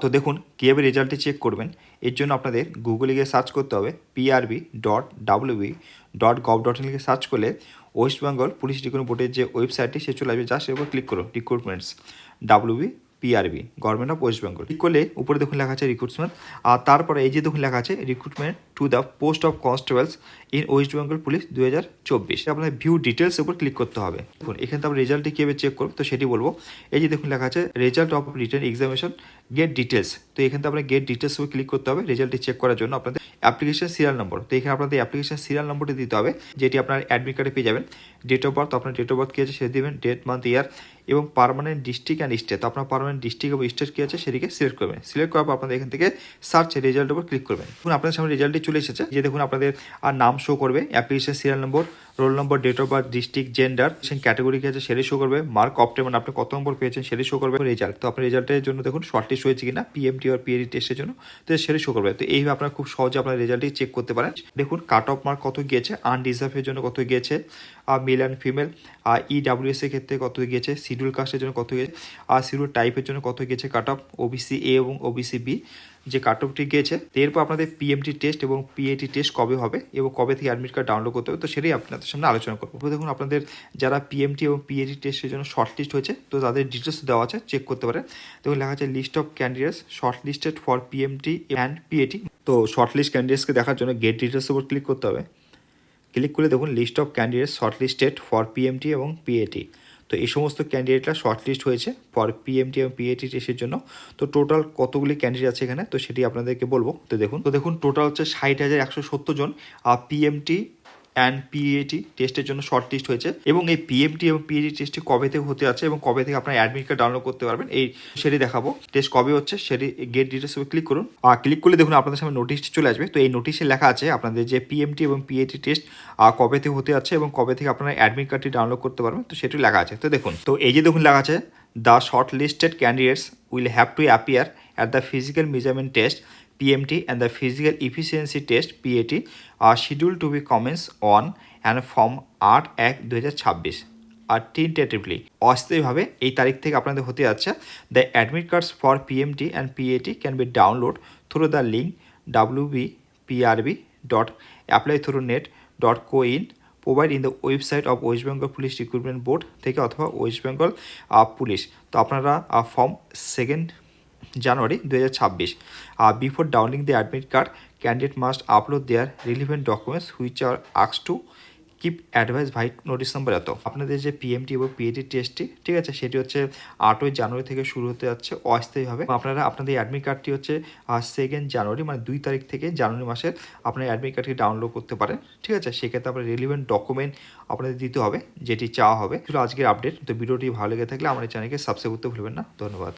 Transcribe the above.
তো দেখুন কীভাবে রেজাল্টটি চেক করবেন, এর জন্য আপনাদের গুগলে গিয়ে সার্চ করতে হবে prb.wb.gov.in লিখে সার্চ করলে ওয়েস্ট বেঙ্গল পুলিশ রিক্রুটমেন্ট বোর্ডের যে ওয়েবসাইটটি সে চলে আসবে, জাস্ট এর উপর ক্লিক করুন recruitments WBPRB government of West Bengal click করলে উপরে দেখুন লেখা আছে রিক্রুটমেন্ট, আর তারপরে এই যে দেখুন লেখা আছে recruitment to the post of constables in West Bengal police 2024। আপনাদের ভিউ ডিটেলসের উপর ক্লিক করতে হবে। দেখুন এখানে তো আমরা রেজাল্টটি কীভাবে চেক করবো তো সেটি বলবো। এই যে দেখুন লেখা আছে result of written examination gate details, তো এখানে তো আপনার গেট ডিটেলস উপর ক্লিক করতে হবে রেজাল্টটি চেক করার জন্য। আপনাদের অ্যাপ্লিকেশন সিরিয়াল নম্বর, তো এখানে আপনাদের অ্যাপ্লিকেশন সিরিয়াল নম্বরটি দিতে হবে, যেটি আপনার অ্যাডমিট কার্ডে পেয়ে যাবেন। ডেট অফ বার্থ, আপনার ডেট অফ বার্থ কী আছে সেটা দেবেন, ডেট মান্থ ইয়ার এবং পার্মানেন্ট ডিস্ট্রিক্ট অ্যান্ড স্টেট, তো আপনার পার্মানেন্ট ডিস্ট্রিক্ট এবং স্টেট কী আছে সেটিকে সিলেক্ট করবেন। সিলেক্ট করার পর আপনাদের এখান থেকে সার্চ রেজাল্টের উপর ক্লিক করবেন। দেখুন আপনাদের সামনে রেজাল্টটি চলে এসেছে, যে দেখুন আপনাদের আর নাম শো করবে, application serial number, roll number, date of birth, district, gender, category কী আছে সেটাই শো করবে, মার্ক অফটে মানে আপনি কত নম্বর পেয়েছেন সেটাই শো করবে, রেজাল্ট। তো আপনার রেজাল্টের জন্য দেখুন শর্টলিস্ট হয়েছে কিনা PMT আর PAT টেস্টের জন্য, তো সেটাই শো করবে। তো এইভাবে আপনারা খুব সহজে আপনার রেজাল্টটি চেক করতে পারেন। দেখুন কাট অফ মার্ক কত গিয়েছে, আনরিজার্ভের জন্য কত গিয়েছে, মেল অ্যান্ড ফিমেল, EWS এর ক্ষেত্রে কত গিয়েছে, শিডিউল কাস্টের জন্য কত গিয়েছে, আর শিডিউল টাইপের জন্য কত গিয়েছে কাট অফ, OBC A এবং OBC B যে কাট অফটি গিয়েছে। এরপর আপনাদের PMT টেস্ট এবং PAT টেস্ট কবে হবে এবং কবে থেকে অ্যাডমিট কার্ড ডাউনলোড করতে হবে, তো সেটাই আপনাদের সামনে আলোচনা করবো। দেখুন আপনাদের যারা PMT এবং PAT টেস্টের জন্য শর্ট লিস্ট হয়েছে, তো তাদের ডিটেলস দেওয়া আছে, চেক করতে পারেন। দেখুন লেখা আছে list of candidates shortlisted for PMT and PAT। তো শর্ট লিস্ট ক্যান্ডিডেটসকে দেখার জন্য গেট ডিটেলসের উপর ক্লিক করতে হবে। ক্লিক করলে দেখুন list of candidates shortlisted for PMT এবং PAT। তো এই সমস্ত ক্যান্ডিডেটরা শর্ট লিস্ট হয়েছে ফর PMT এবং PAT টেস্টের জন্য। তো টোটাল কতগুলি ক্যান্ডিডেট আছে এখানে, তো সেটি আপনাদেরকে বলবো। তো দেখুন টোটাল হচ্ছে 60,170 জন PMT অ্যান্ড PAT টেস্টের জন্য শর্ট লিস্ট হয়েছে। এবং এই PMT এবং PAT টেস্টটি কবে থেকে হতে আছে এবং কবে থেকে আপনার অ্যাডমিট কার্ড ডাউনলোড করতে পারবেন এই সেটি দেখাবো। টেস্ট কবে হচ্ছে সেটি গেট ডিটেলস উপর ক্লিক করুন, আর ক্লিক করলে দেখুন আপনাদের সামনে নোটিশটি চলে আসবে। তো এই নোটিশে লেখা আছে আপনাদের যে PMT এবং PAT টেস্ট কবে থেকে হতে আছে এবং কবে থেকে আপনারা অ্যাডমিট কার্ডটি ডাউনলোড করতে পারবেন, তো সেটি লেখা আছে। তো দেখুন, তো এই যে দেখুন লেখা আছে the short listed candidates will have to appear at the physical measurement test PMT and the physical efficiency test PAT are scheduled to be commenced on and from 8/1/2026 আর টেন্টেটিভলি অস্থায়ীভাবে এই তারিখ থেকে আপনাদের হতে যাচ্ছে। The admit cards for PMT and PAT can be download through the link wbprb.applythroughnet.co.in provide in the website of West Bengal police recruitment board থেকে অথবা ওয়েস্ট বেঙ্গল পুলিশ। তো আপনারা form 2 January 2026 before downloading the admit card candidate must upload their relevant documents which are asked to keep advice ভাই notice number এত। আপনাদের যে PMT এবং PAT টেস্টটি ঠিক আছে সেটি হচ্ছে 8ই জানুয়ারি থেকে শুরু হতে যাচ্ছে অস্থায়ীভাবে। আপনারা আপনাদের অ্যাডমিট কার্ডটি হচ্ছে 2 জানুয়ারি মানে 2 তারিখ থেকে জানুয়ারি মাসের আপনার অ্যাডমিট কার্ডটি ডাউনলোড করতে পারেন, ঠিক আছে। সেক্ষেত্রে আপনার রিলেভেন্ট ডকুমেন্ট আপনাদের দিতে হবে যেটি চাওয়া হবে। ছিল আজকের আপডেট। তো ভিডিওটি ভালো লেগে থাকলে আমাদের চ্যানেলকে সাবস্ক্রাইব করতে ভুলবেন না। ধন্যবাদ।